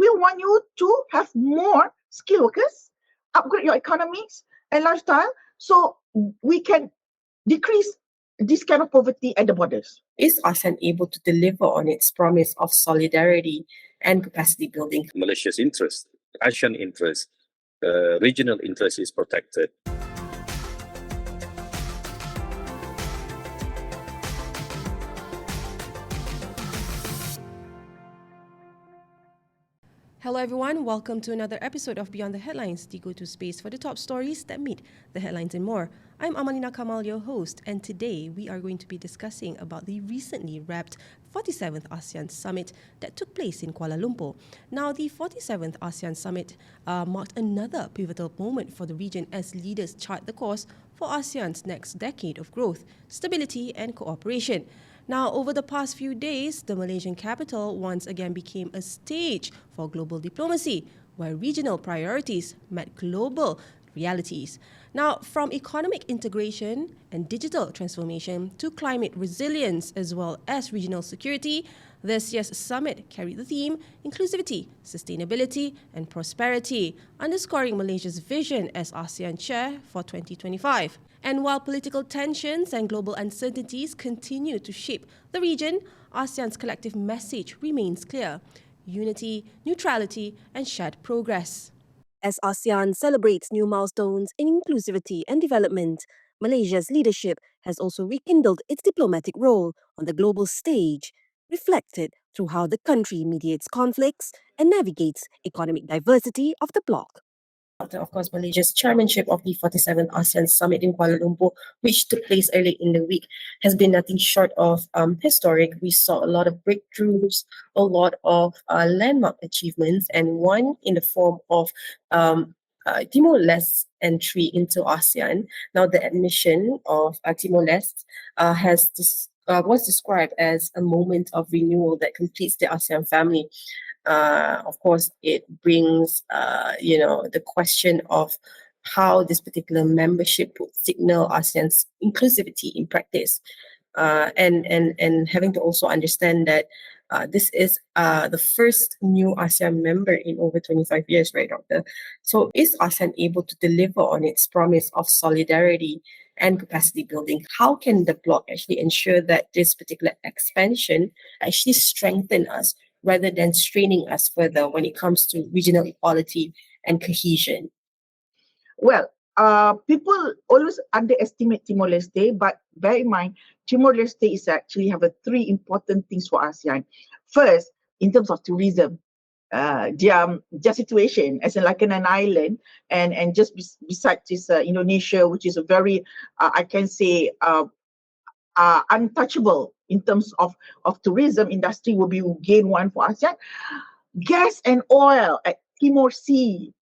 we want you to have more skilled workers, upgrade your economics and lifestyle, so we can decrease this kind of poverty at the borders. Is ASEAN able to deliver on its promise of solidarity and capacity building? Malaysia's interest, ASEAN interest, regional interest is protected. Hello everyone, welcome to another episode of Beyond the Headlines, the go-to space for the top stories that meet the headlines and more. I'm Amalina Kamal, your host, and today we are going to be discussing about the recently wrapped 47th ASEAN Summit that took place in Kuala Lumpur. Now, the 47th ASEAN Summit marked another pivotal moment for the region as leaders chart the course for ASEAN's next decade of growth, stability and cooperation. Now, over the past few days, the Malaysian capital once again became a stage for global diplomacy, where regional priorities met global realities. Now, from economic integration and digital transformation to climate resilience as well as regional security, this year's summit carried the theme Inclusivity, Sustainability and Prosperity, underscoring Malaysia's vision as ASEAN Chair for 2025. And while political tensions and global uncertainties continue to shape the region, ASEAN's collective message remains clear: unity, neutrality, and shared progress. As ASEAN celebrates new milestones in inclusivity and development, Malaysia's leadership has also rekindled its diplomatic role on the global stage, reflected through how the country mediates conflicts and navigates economic diversity of the bloc. Of course, Malaysia's chairmanship of the 47th ASEAN Summit in Kuala Lumpur, which took place early in the week, has been nothing short of historic. We saw a lot of breakthroughs, a lot of landmark achievements, and one in the form of Timor-Leste entry into ASEAN. Now, the admission of Timor-Leste was described as a moment of renewal that completes the ASEAN family. Of course, it brings, the question of how this particular membership would signal ASEAN's inclusivity in practice, and having to also understand that this is the first new ASEAN member in over 25 years, right, Doctor? So is ASEAN able to deliver on its promise of solidarity and capacity building? How can the bloc actually ensure that this particular expansion actually strengthen us rather than straining us further when it comes to regional equality and cohesion? Well, people always underestimate Timor-Leste, but bear in mind, Timor-Leste is actually have three important things for ASEAN. First, in terms of tourism, their situation as like an island, and just beside this Indonesia, which is a very, I can say, untouchable in terms of tourism industry, will be gain one for ASEAN. Gas and oil at Timor Sea,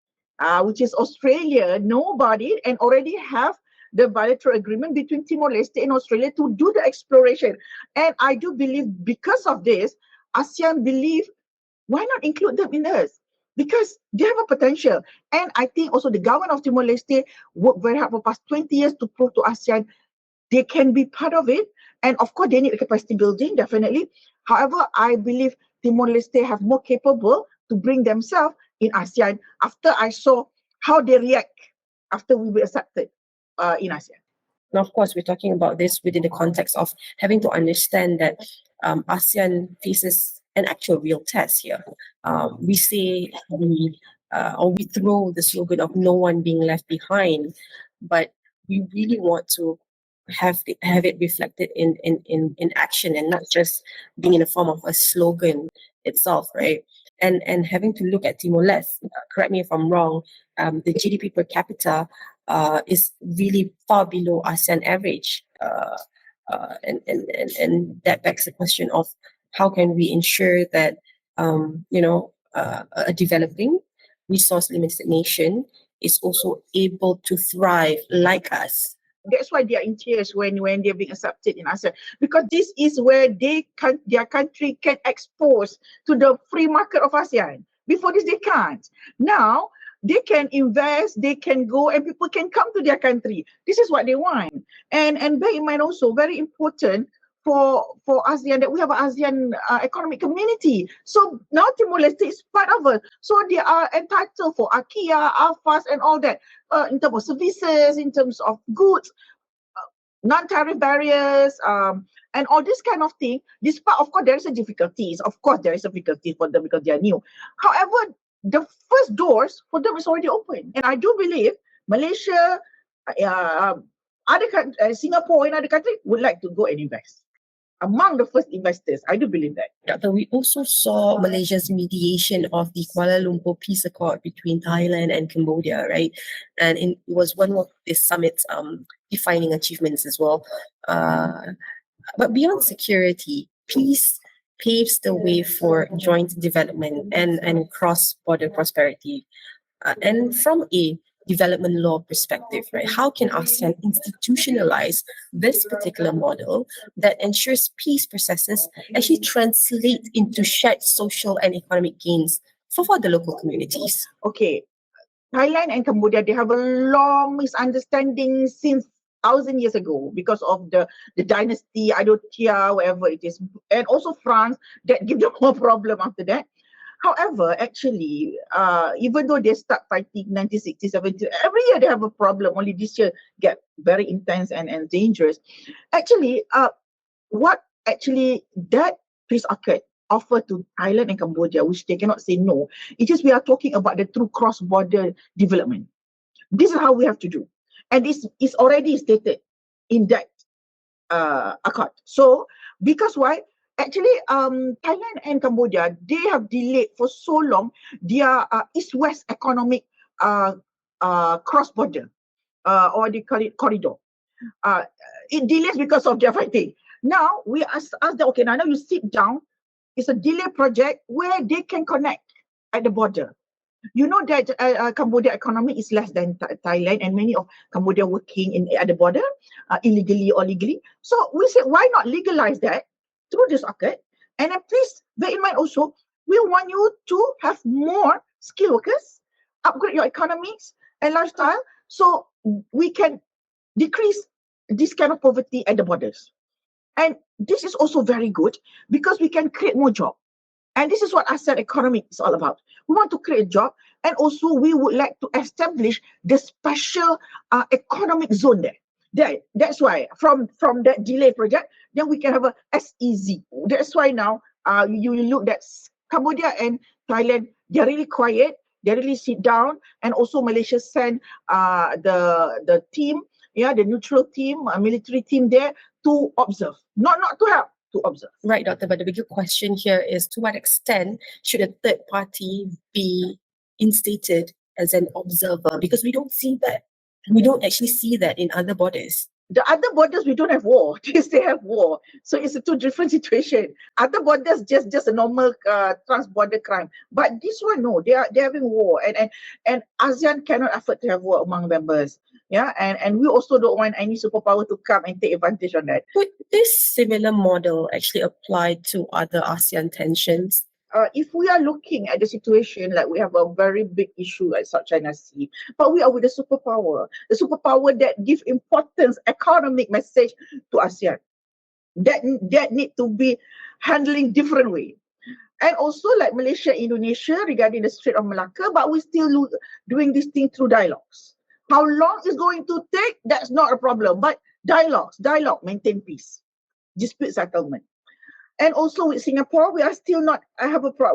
which is Australia, nobody, and already have the bilateral agreement between Timor-Leste and Australia to do the exploration. And I do believe because of this, ASEAN believe, why not include them in this? Because they have a potential. And I think also the government of Timor-Leste worked very hard for the past 20 years to prove to ASEAN they can be part of it. And of course, they need capacity building, definitely. However, I believe Timor-Leste have more capable to bring themselves in ASEAN after I saw how they react after we were accepted in ASEAN. Now, of course, we're talking about this within the context of having to understand that ASEAN faces an actual real test here. We say we throw the slogan of no one being left behind, but we really want to have it reflected in action and not just being in the form of a slogan itself, right? And having to look at Timor-Leste, correct me if I'm wrong, the GDP per capita is really far below ASEAN average, and that begs the question of how can we ensure that a developing, resource limited nation is also able to thrive like us. That's why they are in tears when they're being accepted in ASEAN, because this is where their country can expose to the free market of ASEAN. Before this, they can't. Now, they can invest, they can go, and people can come to their country. This is what they want. And bear in mind also, very important for ASEAN that we have an ASEAN economic community. So now Timor-Leste is part of it. So they are entitled for AKIA, AFAS and all that in terms of services, in terms of goods, non-tariff barriers, and all this kind of thing. Despite, of course, there is a difficulties. Of course, there is a difficulty for them because they are new. However, the first doors for them is already open. And I do believe Malaysia, Singapore and other countries would like to go and invest. Among the first investors, I do believe that. Yeah, but we also saw Malaysia's mediation of the Kuala Lumpur Peace Accord between Thailand and Cambodia, right? And it was one of the summit's defining achievements as well. But beyond security, peace paves the way for joint development and cross-border prosperity. And from a development law perspective, right, how can ASEAN institutionalize this particular model that ensures peace processes actually translate into shared social and economic gains for the local communities? Okay, Thailand and Cambodia, they have a long misunderstanding since 1,000 years ago because of the dynasty, Ayodhya, whatever it is, and also France, that give them more problem after that. However, actually, even though they start fighting 1960, 70, every year they have a problem. Only this year get very intense and dangerous. Actually, what actually that peace accord offer to Thailand and Cambodia, which they cannot say no, it is we are talking about the true cross-border development. This is how we have to do. And this is already stated in that accord. So, because why? Actually, Thailand and Cambodia, they have delayed for so long their east-west economic cross-border, or they call it corridor. It delays because of their fighting. Now, we ask them, okay, now you sit down. It's a delay project where they can connect at the border. You know that Cambodia economy is less than Thailand, and many of Cambodia working at the border, illegally or legally. So we said, why not legalize that through this accord? And then please bear in mind also, we want you to have more skilled workers, upgrade your economics and lifestyle, so we can decrease this kind of poverty at the borders. And this is also very good because we can create more jobs. And this is what ASEAN economy is all about. We want to create a job, and also we would like to establish the special economic zone there. That's why from that delay project, then we can have a SEZ. That's why now you look at Cambodia and Thailand, they're really quiet, they really sit down, and also Malaysia sent the team, the neutral team, military team there to observe, not to help. To observe. Right, Doctor, but the bigger question here is, to what extent should a third party be instated as an observer? Because we don't see that. We don't actually see that in other borders. The other borders, we don't have war. They have war. So it's a two different situation. Other borders, just a normal trans-border crime. But this one, no, they're having war. And ASEAN cannot afford to have war among members. Yeah, and we also don't want any superpower to come and take advantage on that. Could this similar model actually apply to other ASEAN tensions? If we are looking at the situation, like we have a very big issue like South China Sea, but we are with the superpower that give importance, economic message to ASEAN. That need to be handling different way. And also like Malaysia, Indonesia regarding the Strait of Malacca, but we still doing this thing through dialogues. How long it's going to take, that's not a problem. But dialogue, maintain peace, dispute settlement. And also with Singapore, we are still not.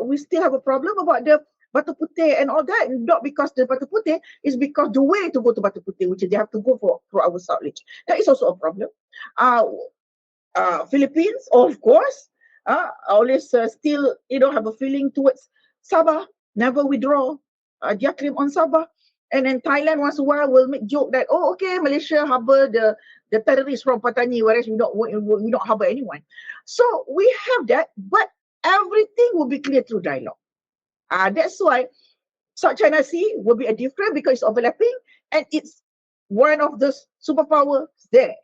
We still have a problem about the Batu Putih and all that. Not because the Batu Putih, is because the way to go to Batu Putih, which is they have to go through our South Ridge. That is also a problem. Philippines, of course, always still have a feeling towards Sabah. Never withdraw their claim on Sabah. And then Thailand once in a while will make joke that, oh, okay, Malaysia harbor the terrorists from Patani, whereas we don't harbor anyone. So we have that, but everything will be clear through dialogue. That's why South China Sea will be a different, because it's overlapping and it's one of the superpowers there.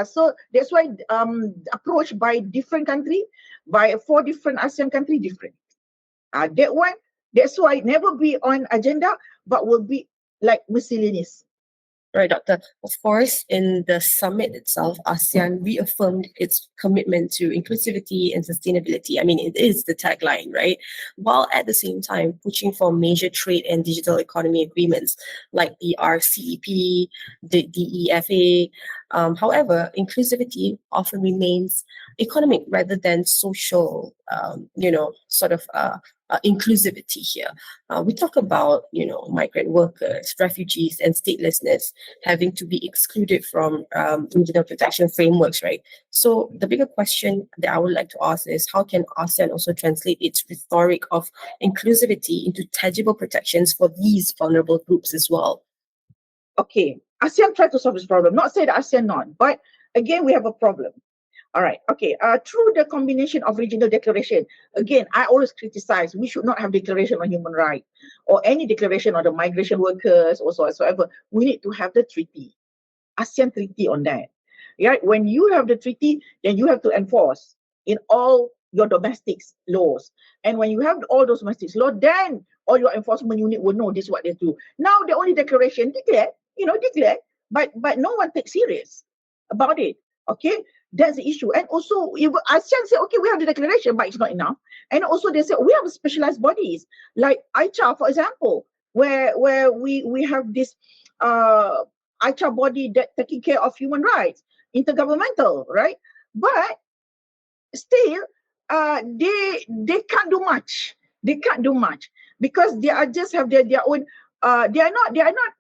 So that's why approach by different country, by 4 different ASEAN countries, different. That one. That's why it never be on agenda, but will be like miscellaneous. Right, Doctor. Of course, in the summit itself, ASEAN reaffirmed its commitment to inclusivity and sustainability. I mean, it is the tagline, right? While at the same time pushing for major trade and digital economy agreements like the RCEP, the DEFA. However, inclusivity often remains economic rather than social, inclusivity here. We talk about, migrant workers, refugees, and statelessness having to be excluded from regional protection frameworks, right? So the bigger question that I would like to ask is, how can ASEAN also translate its rhetoric of inclusivity into tangible protections for these vulnerable groups as well? Okay, ASEAN tried to solve this problem. Not say that ASEAN not, but again, we have a problem. All right. Okay. Through the combination of regional declaration, again, I always criticize we should not have declaration on human rights or any declaration on the migration workers or so whatsoever. We need to have the treaty, ASEAN treaty on that. Right? When you have the treaty, then you have to enforce in all your domestic laws. And when you have all those domestic laws, then all your enforcement unit will know this is what they do. Now the only declaration declared, but no one takes serious about it. Okay, that's the issue. And also, if ASEAN say, okay, we have the declaration, but it's not enough. And also, they say we have specialized bodies like ICHA, for example, where we have this ICHA body that taking care of human rights, intergovernmental, right? But still, they can't do much. They can't do much because they are just have their own. They are not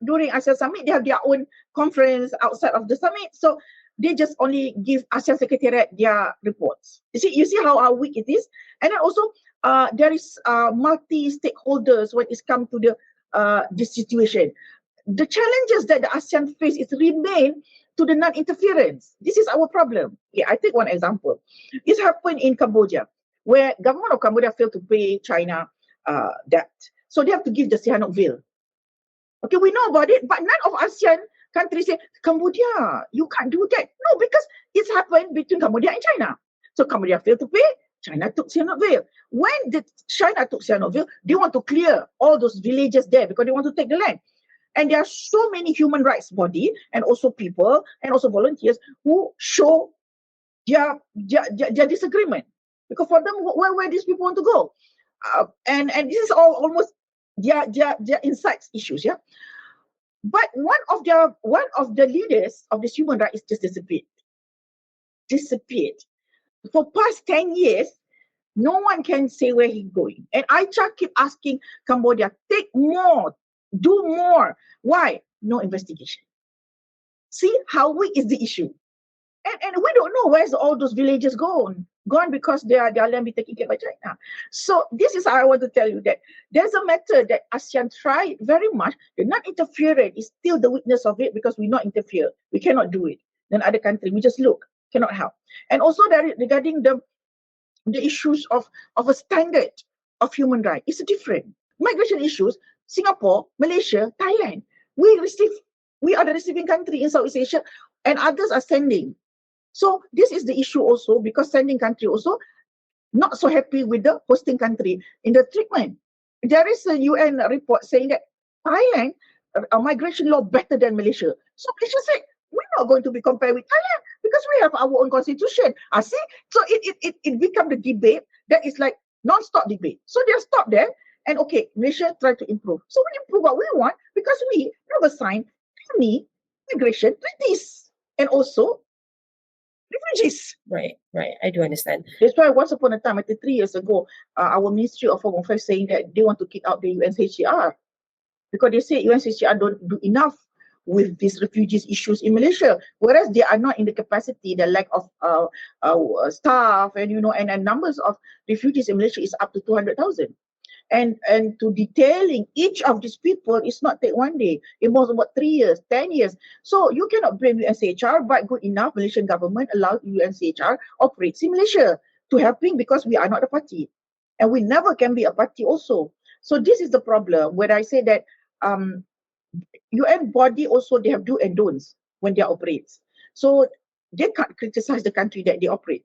during ASEAN summit. They have their own conference outside of the summit. So they just only give ASEAN Secretariat their reports. You see how weak it is. And then also there is multi stakeholders when it's come to this situation. The challenges that the ASEAN face is remain to the non-interference. This is our problem. Yeah, I take one example. This happened in Cambodia, where government of Cambodia failed to pay China debt. So they have to give the Sihanouk Veil. Okay, we know about it, but none of ASEAN countries say, Cambodia, you can't do that. No, because it's happened between Cambodia and China. So Cambodia failed to pay, China took Sihanouk Veil. When China took Sihanouk Veil, they want to clear all those villages there because they want to take the land. And there are so many human rights body and also people and also volunteers who show their disagreement. Because for them, where these people want to go? And this is all almost their insights issues, yeah. But one of the leaders of this human rights just disappeared. For past 10 years, no one can say where he's going. And ICHA keep asking Cambodia, take more, do more. Why? No investigation. See how weak is the issue. And we don't know where's all those villages gone because their land be taken care by China. So this is how I want to tell you that there's a matter that ASEAN tried very much. The non-interference is still the weakness of it because we not interfere. We cannot do it. Then other countries, we just look, cannot help. And also regarding the issues of a standard of human rights, it's different. Migration issues, Singapore, Malaysia, Thailand, we are the receiving country in Southeast Asia, and others are sending. So this is the issue also because sending country also not so happy with the hosting country in the treatment. There is a UN report saying that Thailand migration law better than Malaysia. So Malaysia said we're not going to be compared with Thailand because we have our own constitution. See, so it become the debate that is like non-stop debate. So they stop there and okay, Malaysia try to improve. So we improve what we want because we never signed any migration treaties and also refugees. Right. I do understand. That's why once upon a time, I think 3 years ago, our Ministry of Home Affairs saying that they want to kick out the UNHCR because they say UNHCR don't do enough with these refugees issues in Malaysia, whereas they are not in the capacity, the lack of staff and and numbers of refugees in Malaysia is up to 200,000. And to detailing each of these people is not take one day. It was about 3 years, 10 years. So you cannot blame UNHCR, but good enough, Malaysian government allowed UNHCR operates in Malaysia to helping because we are not a party. And we never can be a party also. So this is the problem where I say that UN body also, they have do and don'ts when they operate. So they can't criticize the country that they operate.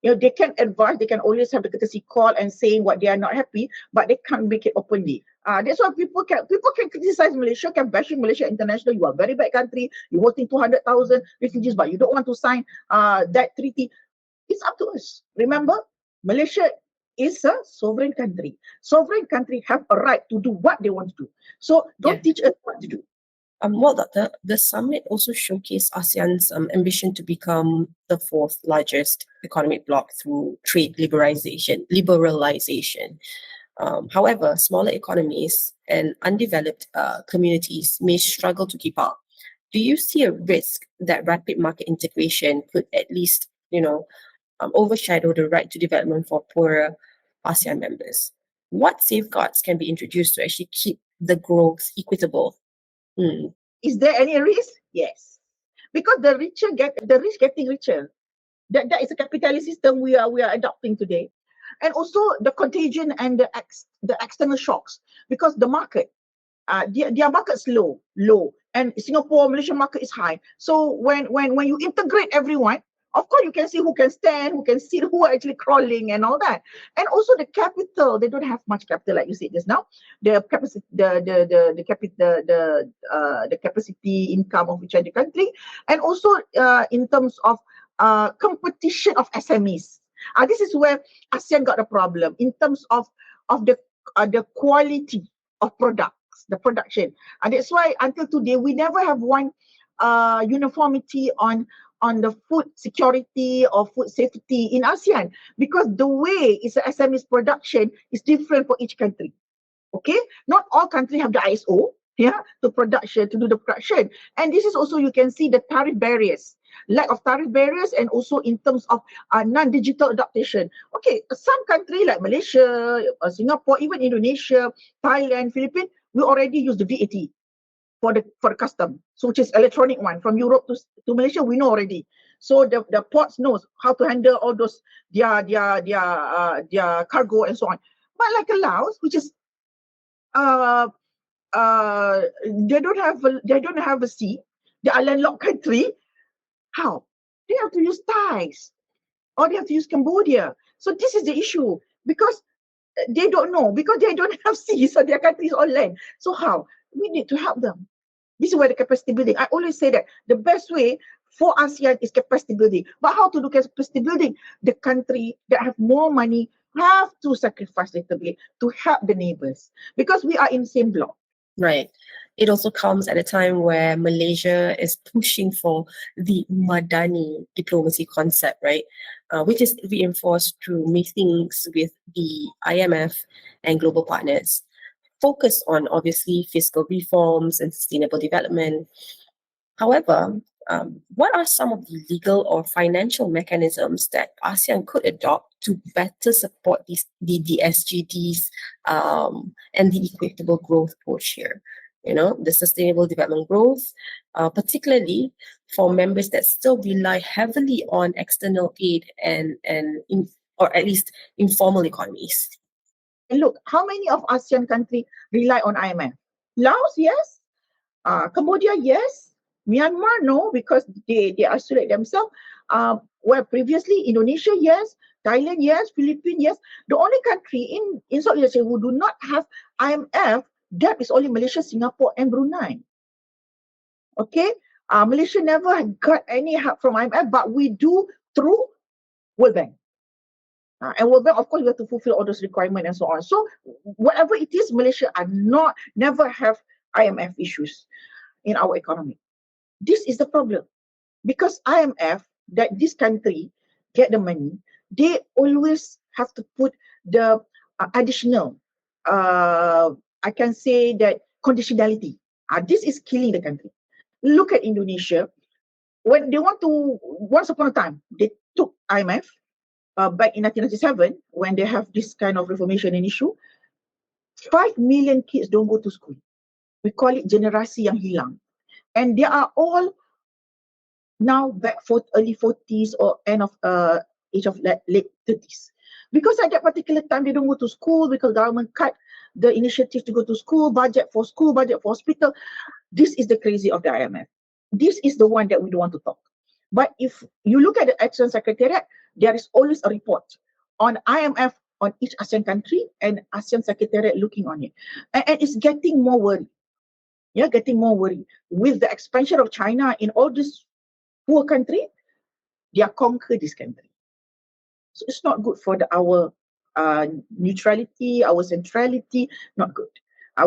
They can advise, they can always have the courtesy call and saying what they are not happy, but they can't make it openly. That's why people can criticize Malaysia, can bash Malaysia international. You are a very bad country. You're voting 200,000 refugees, but you don't want to sign that treaty. It's up to us. Remember, Malaysia is a sovereign country. Sovereign country have a right to do what they want to do. So don't teach us what to do. Well, the summit also showcased ASEAN's ambition to become the fourth largest economic bloc through trade liberalization. However, smaller economies and undeveloped communities may struggle to keep up. Do you see a risk that rapid market integration could at least, overshadow the right to development for poorer ASEAN members? What safeguards can be introduced to actually keep the growth equitable? Is there any risk? Yes, because the rich getting richer. That is a capitalist system we are adopting today, and also the contagion and the external shocks, because the market, their market's low, and Singapore, Malaysian market is high. So when you integrate everyone, of course you can see who can stand, who can sit, who are actually crawling and all that. And also the capital, they don't have much capital like you said just now. The capacity, the capacity income of each other country, and also in terms of competition of SMEs. This is where ASEAN got a problem in terms of the quality of products, the production. And that's why until today we never have one uniformity on the food security or food safety in ASEAN, because the way it's a SME's production is different for each country. Okay, not all countries have the ISO to do the production. And this is also, you can see the tariff barriers, lack of tariff barriers, and also in terms of non-digital adaptation. Okay, some country like Malaysia, Singapore, even Indonesia, Thailand, Philippines, we already use the VAT for the custom, so which is electronic one from Europe to Malaysia, we know already. So the ports knows how to handle all those their cargo and so on. But like Laos, which is they don't have a sea, they are landlocked country. How? They have to use Thais, or they have to use Cambodia. So this is the issue, because they don't know, because they don't have sea, so their country is on land. So how? We need to help them. This is where the capacity building. I always say that the best way for ASEAN is capacity building. But how to do capacity building? The country that have more money have to sacrifice a little bit to help the neighbors, because we are in the same block. Right. It also comes at a time where Malaysia is pushing for the Madani diplomacy concept, right? Which is reinforced through meetings with the IMF and global partners. Focus on, obviously, fiscal reforms and sustainable development. However, what are some of the legal or financial mechanisms that ASEAN could adopt to better support the SGDs and the equitable growth push here? The sustainable development growth, particularly for members that still rely heavily on external aid or at least informal economies. And look, how many of ASEAN countries rely on IMF? Laos, yes. Cambodia, yes. Myanmar, no, because they isolate themselves. Where previously Indonesia, yes. Thailand, yes. Philippines, yes. The only country in Southeast Asia who do not have IMF, that is only Malaysia, Singapore, and Brunei. Okay, Malaysia never got any help from IMF, but we do through World Bank. And World Bank, of course, we have to fulfill all those requirements and so on. So whatever it is, Malaysia never have IMF issues in our economy. This is the problem, because IMF, that this country get the money, they always have to put the additional, I can say that conditionality. This is killing the country. Look at Indonesia. When they once upon a time, they took IMF back in 1997, when they have this kind of reformation and issue. 5 million kids don't go to school. We call it generasi yang hilang. And they are all now back for early 40s or end of age of late 30s. Because at that particular time, they don't go to school because government cut the initiative to go to school, budget for hospital. This is the crazy of the IMF. This is the one that we don't want to talk. But if you look at the Action Secretariat, there is always a report on IMF on each ASEAN country and ASEAN Secretariat looking on it. And it's getting more worried. Yeah, getting more worried. With the expansion of China in all this poor country, they are conquer this country. So it's not good for our neutrality, our centrality, not good.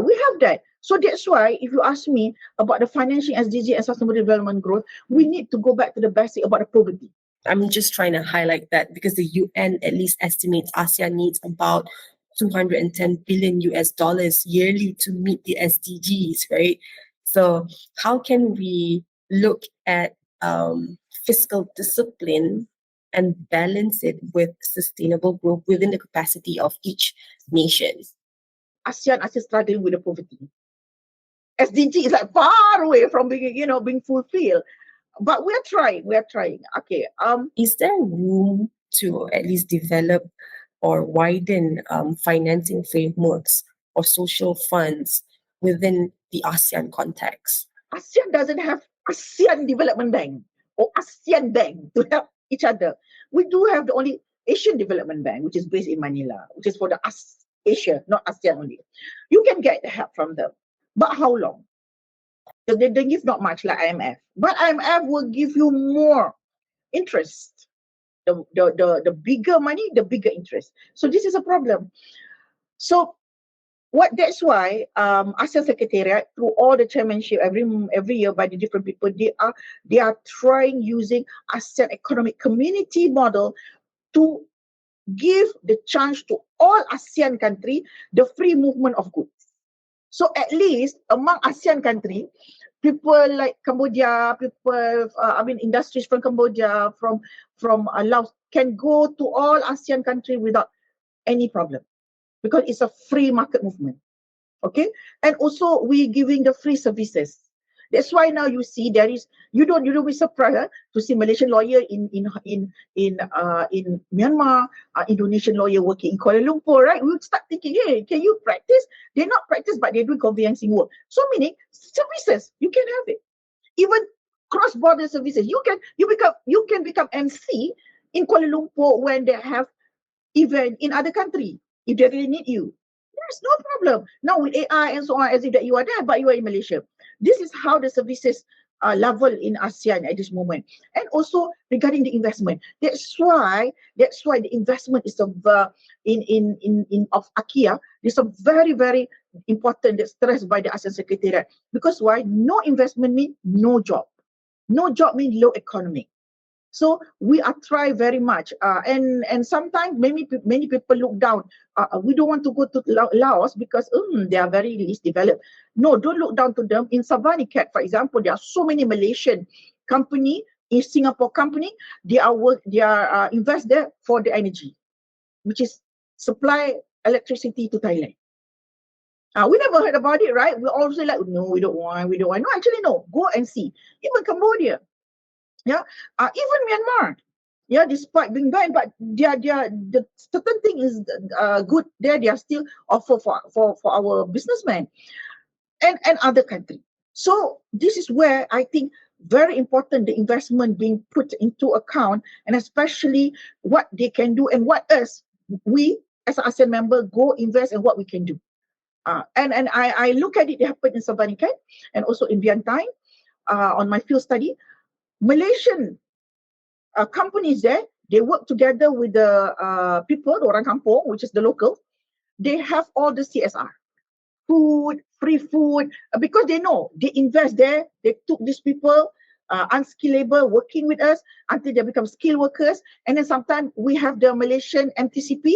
We have that. So that's why, if you ask me about the financing SDG and sustainable development growth, we need to go back to the basic about the poverty. I'm just trying to highlight that because the UN at least estimates ASEAN needs about 210 billion US dollars yearly to meet the SDGs, right? So how can we look at fiscal discipline and balance it with sustainable growth within the capacity of each nation? ASEAN struggling with the poverty. SDG is like far away from being fulfilled. But we're trying. Okay. Is there room to at least develop or widen financing frameworks or social funds within the ASEAN context? ASEAN doesn't have ASEAN Development Bank or ASEAN Bank to help each other. We do have the only Asian Development Bank, which is based in Manila, which is for the Asia, not ASEAN only. You can get the help from them. But how long? So they give not much like IMF. But IMF will give you more interest. The bigger money, the bigger interest. So this is a problem. So that's why ASEAN Secretariat, through all the chairmanship every year by the different people, they are trying using ASEAN Economic Community model to give the chance to all ASEAN country the free movement of goods. So at least among ASEAN country, people like Cambodia, industries from Cambodia, from Laos can go to all ASEAN country without any problem, because it's a free market movement. Okay, and also we giving the free services. That's why now you see there is you don't be surprised to see Malaysian lawyer in Myanmar, Indonesian lawyer working in Kuala Lumpur, right? We start thinking, hey, can you practice? They not practice, but they do conveyancing work. So meaning services, you can have it. Even cross-border services, you can become MC in Kuala Lumpur when they have event in other country if they really need you. There's no problem. Now with AI and so on, as if that you are there, but you are in Malaysia. This is how the services level in ASEAN at this moment. And also regarding the investment, that's why the investment is of AKIA is a very, very important, that's stressed by the ASEAN Secretariat. Because why? No investment means no job. No job means low economy. So we are trying very much, and sometimes many people look down. We don't want to go to Laos because they are very least developed. No, don't look down to them. In Savani Cat, for example, there are so many Malaysian company in Singapore company. They are invest there for the energy, which is supply electricity to Thailand. We never heard about it, right? We always say like, no, we don't want. No, actually no. Go and see. Even Cambodia. Yeah, even Myanmar, yeah, despite being banned, but the certain thing is good there. They are still offer for our businessmen and other country. So this is where I think very important the investment being put into account, and especially what they can do and what we as an ASEAN member go invest and what we can do. And I look at it happen in Savanikat and also in Vientiane on my field study. Malaysian companies there, they work together with the people, orang kampung, which is the local. They have all the CSR, food, free food, because they know, they invest there, they took these people, unskilled labor, working with us until they become skilled workers. And then sometimes we have the Malaysian MTCP,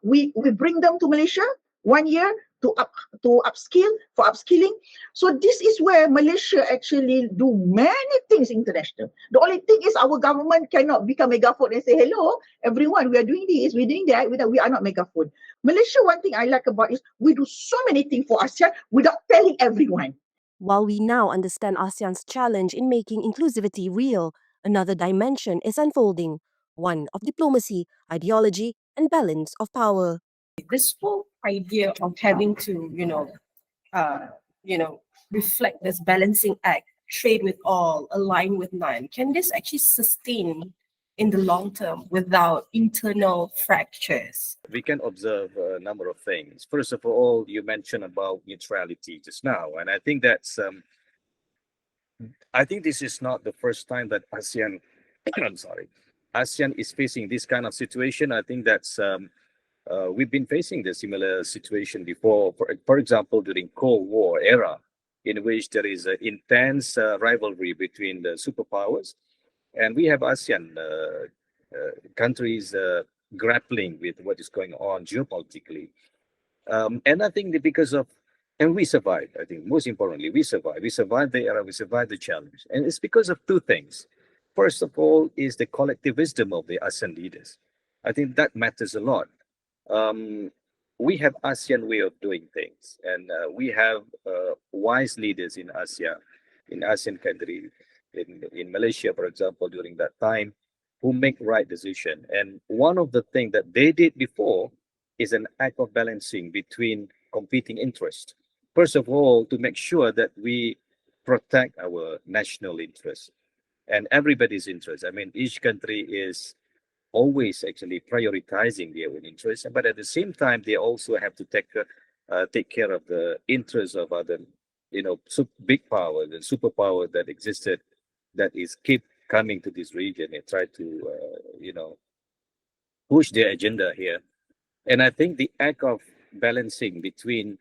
we bring them to Malaysia 1 year to upskilling. So this is where Malaysia actually do many things international. The only thing is our government cannot become megaphone and say, hello, everyone, we are doing this, we're doing that. We are not megaphone. Malaysia, one thing I like about is we do so many things for ASEAN without telling everyone. While we now understand ASEAN's challenge in making inclusivity real, another dimension is unfolding, one of diplomacy, ideology, and balance of power. This whole idea of having to, reflect this balancing act, trade with all, align with none, can this actually sustain in the long term without internal fractures? We can observe a number of things. First of all, you mentioned about neutrality just now, and I think that's I think this is not the first time that ASEAN, I'm sorry, ASEAN is facing this kind of situation. I think that's we've been facing the similar situation before. For example, during Cold War era, in which there is an intense rivalry between the superpowers, and we have ASEAN countries grappling with what is going on geopolitically. And I think that because of, and we survived, I think most importantly, we survived. We survived the era, we survived the challenge. And it's because of two things. First of all, is the collective wisdom of the ASEAN leaders. I think that matters a lot. We have ASEAN way of doing things, and we have wise leaders in ASEAN countries, in Malaysia, for example, during that time, who make right decision. And one of the things that they did before is an act of balancing between competing interests. First of all, to make sure that we protect our national interests and everybody's interest. I mean, each country is always actually prioritizing their own interests, but at the same time, they also have to take care of the interests of other, big power, the superpower that existed, that is keep coming to this region and try to, push their agenda here. And I think the act of balancing between,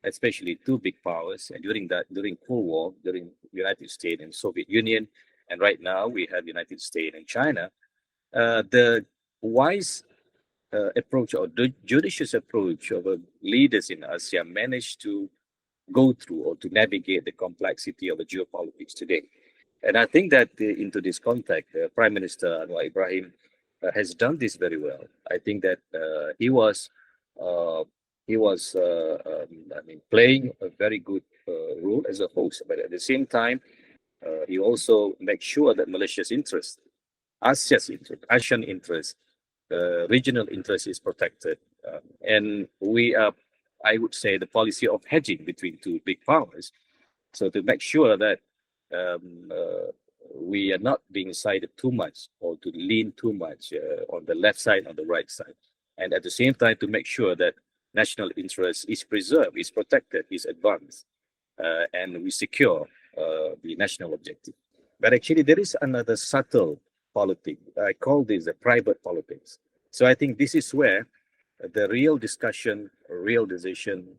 especially two big powers, and during Cold War, during United States and Soviet Union, and right now we have United States and China, the wise approach or the judicious approach of leaders in ASEAN managed to go through or to navigate the complexity of the geopolitics today. And I think that into this context, Prime Minister Anwar Ibrahim has done this very well. I think that he was playing a very good role as a host, but at the same time, he also makes sure that Malaysia's interest, ASEAN interest, regional interest is protected. And we are, I would say, the policy of hedging between two big powers. So to make sure that we are not being sided too much or to lean too much on the left side, on the right side. And at the same time, to make sure that national interest is preserved, is protected, is advanced, and we secure the national objective. But actually, there is another subtle politics. I call this the private politics. So I think this is where the real discussion, real decision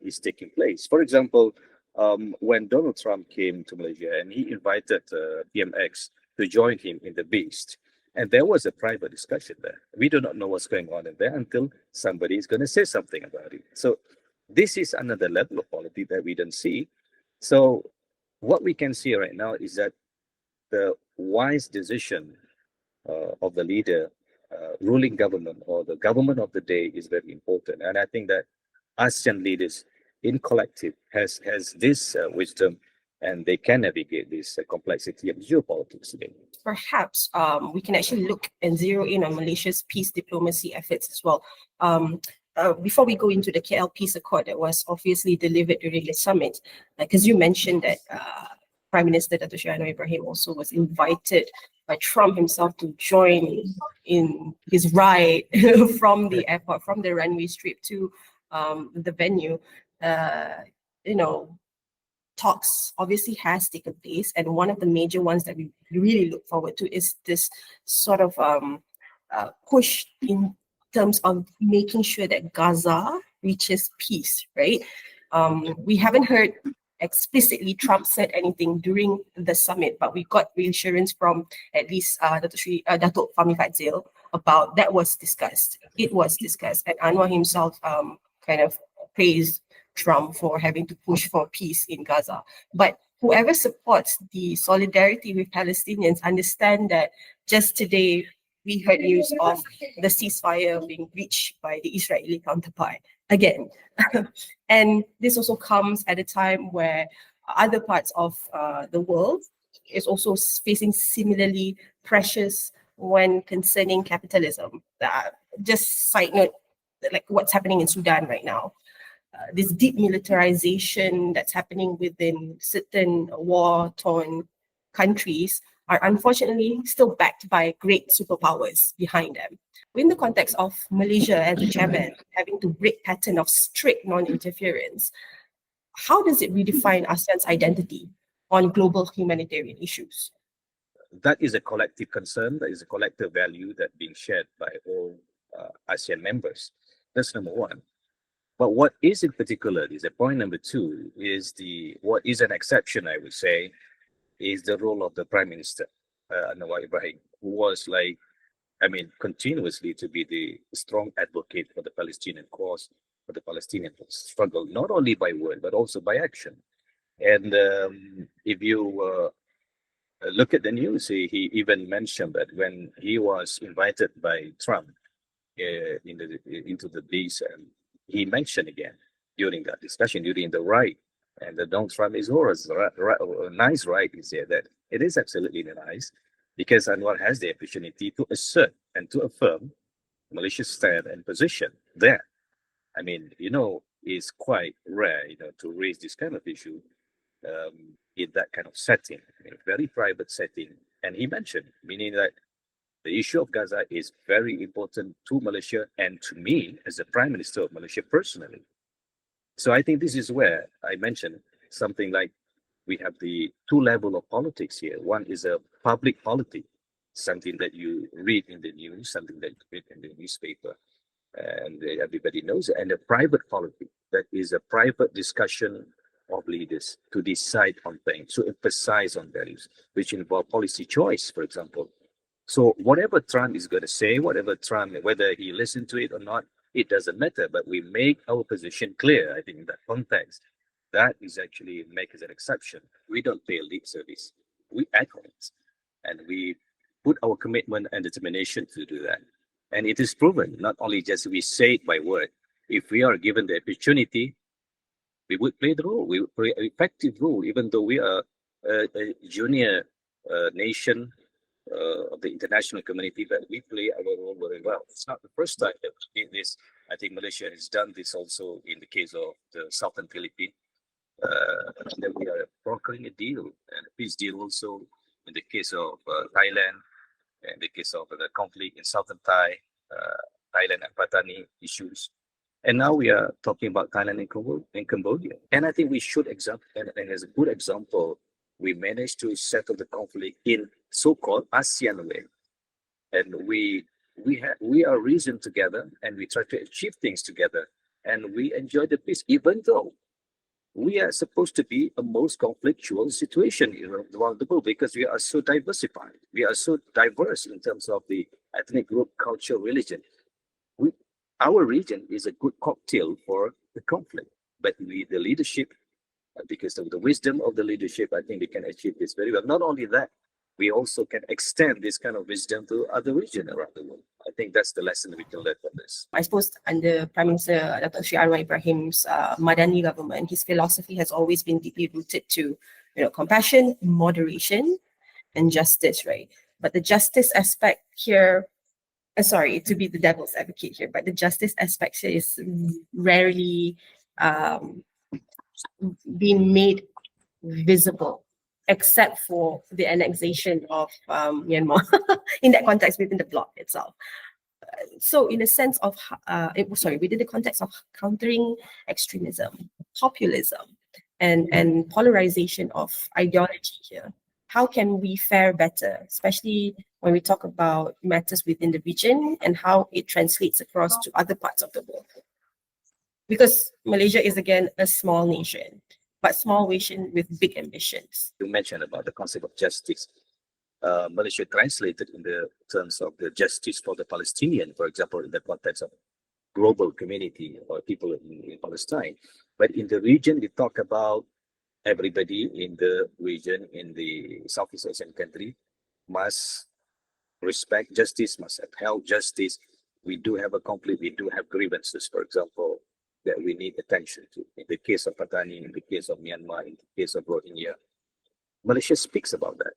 is taking place. For example, when Donald Trump came to Malaysia and he invited PMX to join him in the Beast, and there was a private discussion there. We do not know what's going on in there until somebody is going to say something about it. So this is another level of politics that we don't see. So what we can see right now is that the wise decision of the leader, ruling government or the government of the day is very important. And I think that ASEAN leaders in collective has this wisdom, and they can navigate this complexity of geopolitics today. Perhaps we can actually look and zero in on Malaysia's peace diplomacy efforts as well. Before we go into the KL Peace Accord that was obviously delivered during the summit, because you mentioned that Prime Minister Dato' Sri Anwar Ibrahim also was invited by Trump himself to join in his ride from the airport, from the runway strip to the venue. Talks obviously has taken place, and one of the major ones that we really look forward to is this sort of push in terms of making sure that Gaza reaches peace, right? We haven't heard explicitly Trump said anything during the summit, but we got reassurance from at least Dato' Fahmi Fadzil about that was discussed. It was discussed, and Anwar himself kind of praised Trump for having to push for peace in Gaza. But whoever supports the solidarity with Palestinians understand that just today we heard news of the ceasefire being breached by the Israeli counterpart again. And this also comes at a time where other parts of the world is also facing similarly pressures when concerning capitalism. Just side note, like what's happening in Sudan right now. This deep militarization that's happening within certain war-torn countries are unfortunately still backed by great superpowers behind them. In the context of Malaysia as a chairman having to break pattern of strict non-interference, how does it redefine ASEAN's identity on global humanitarian issues? That is a collective concern, that is a collective value that being shared by all ASEAN members. That's number one. But what is in particular is point number two is what is an exception, I would say, is the role of the Prime Minister, Anwar Ibrahim, who was continuously to be the strong advocate for the Palestinian cause, for the Palestinian struggle, not only by word, but also by action. And if you look at the news, he even mentioned that when he was invited by Trump into the base, and he mentioned again during that discussion, during the ride, and the Donald Trump is always a nice ride, he said that it is absolutely nice because Anwar has the opportunity to assert and to affirm Malaysia's stand and position there. It's quite rare, to raise this kind of issue in that kind of setting, in a very private setting. And he mentioned, meaning that the issue of Gaza is very important to Malaysia and to me as the Prime Minister of Malaysia personally. So I think this is where I mentioned something like we have the two levels of politics here. One is a public polity, something that you read in the news, something that you read in the newspaper, and everybody knows it. And a private polity, that is a private discussion of leaders to decide on things, to emphasize on values, which involve policy choice, for example. So whatever Trump is going to say, whether he listens to it or not, it doesn't matter. But we make our position clear, I think, in that context. That is actually make as an exception. We don't pay lip service. We act on it. And we put our commitment and determination to do that. And it is proven, not only just we say it by word. If we are given the opportunity, we would play the role. We would play an effective role, even though we are a junior nation of the international community, but we play our role very well. It's not the first time that we did this. I think Malaysia has done this also in the case of the Southern Philippines. And then we are brokering a deal, and a peace deal also in the case of Thailand, in the case of the conflict in Southern Thailand and Patani issues. And now we are talking about Thailand and Cambodia. And I think we should and as a good example, we managed to settle the conflict in so-called ASEAN way. And we are reasoned together, and we try to achieve things together, and we enjoy the peace, even though we are supposed to be a most conflictual situation around the world because we are so diversified. We are so diverse in terms of the ethnic group, culture, religion. Our region is a good cocktail for the conflict, but the leadership, because of the wisdom of the leadership, I think we can achieve this very well. Not only that, we also can extend this kind of wisdom to other regions around the world. I think that's the lesson we can learn from this. I suppose under Prime Minister Dr. Sri Anwar Ibrahim's Madani government, his philosophy has always been deeply rooted to, compassion, moderation, and justice, right? But the justice aspect here, sorry to be the devil's advocate here, but the justice aspect here is rarely being made visible, except for the annexation of Myanmar in that context within the bloc itself. So in a sense of, within the context of countering extremism, populism, and polarization of ideology here, how can we fare better, especially when we talk about matters within the region and how it translates across to other parts of the world? Because Malaysia is, again, a small nation, but small nation with big ambitions. You mentioned about the concept of justice. Malaysia translated in the terms of the justice for the Palestinian, for example, in the context of global community or people in Palestine. But in the region, we talk about everybody in the region, in the Southeast Asian country, must respect justice, must upheld justice. We do have a conflict, we do have grievances, for example, that we need attention to. In the case of Patani, in the case of Myanmar, in the case of Rohingya, Malaysia speaks about that.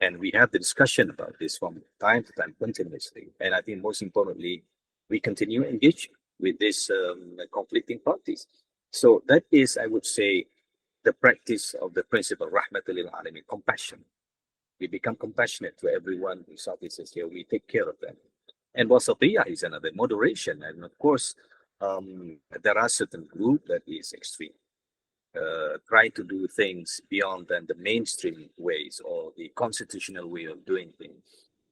And we have the discussion about this from time to time continuously. And I think most importantly, we continue engage with these conflicting parties. So that is, I would say, the practice of the principle, rahmatul lil alamin, compassion. We become compassionate to everyone in Southeast Asia. We take care of them. And wasatiyah is another, moderation. And of course, there are certain group that is extreme, try to do things beyond than the mainstream ways or the constitutional way of doing things.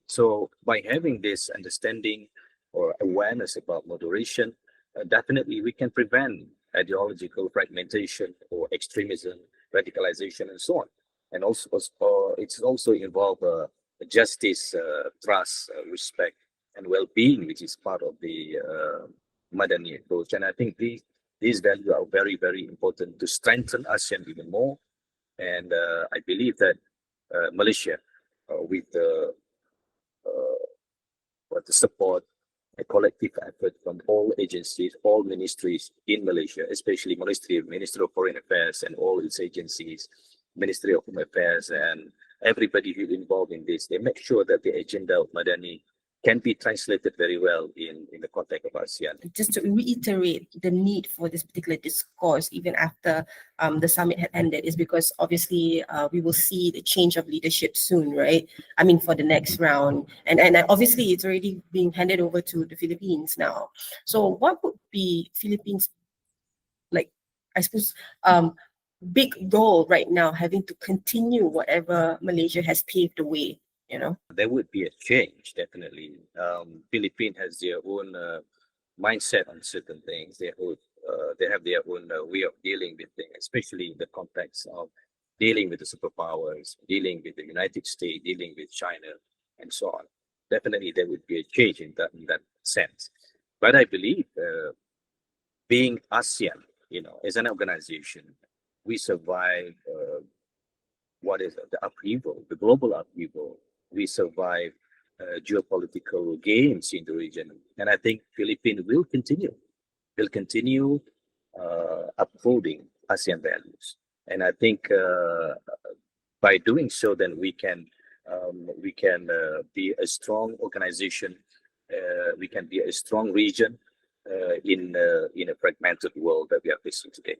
So by having this understanding or awareness about moderation, definitely we can prevent ideological fragmentation or extremism, radicalization, and so on. And also, it's also involved justice, trust, respect, and well-being, which is part of the Madani approach. And I think these values are very, very important to strengthen ASEAN even more. And I believe that Malaysia, with the support, a collective effort from all agencies, all ministries in Malaysia, especially Ministry of Foreign Affairs and all its agencies, Ministry of Home Affairs, and everybody who's involved in this, they make sure that the agenda of Madani can be translated very well in the context of ASEAN. Just to reiterate the need for this particular discourse, even after the summit had ended, is because obviously we will see the change of leadership soon, right? I mean, for the next round. And obviously it's already being handed over to the Philippines now. So what would be Philippines, like, I suppose, big role right now, having to continue whatever Malaysia has paved the way, you know? There would be a change, definitely. Philippines has their own mindset on certain things. They have their own way of dealing with things, especially in the context of dealing with the superpowers, dealing with the United States, dealing with China, and so on. Definitely, there would be a change in that sense. But I believe, being ASEAN, as an organization, we survive what is the upheaval, the global upheaval. We survive geopolitical games in the region, and I think Philippines will continue upholding ASEAN values. And I think by doing so, then we can be a strong organization. We can be a strong region in a fragmented world that we are facing today.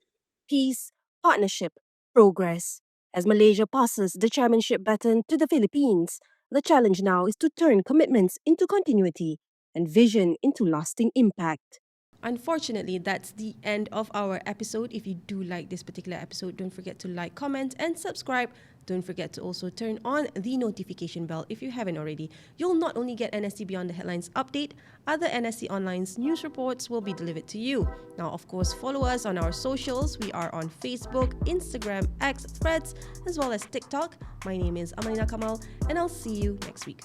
Peace, partnership, progress. As Malaysia passes the chairmanship baton to the Philippines, the challenge now is to turn commitments into continuity and vision into lasting impact. Unfortunately, that's the end of our episode. If you do like this particular episode, don't forget to like, comment, and subscribe. Don't forget to also turn on the notification bell if you haven't already. You'll not only get NSC Beyond the Headlines update, other NSC Online's news reports will be delivered to you. Now, of course, follow us on our socials. We are on Facebook, Instagram, X, Threads, as well as TikTok. My name is Amalina Kamal, and I'll see you next week.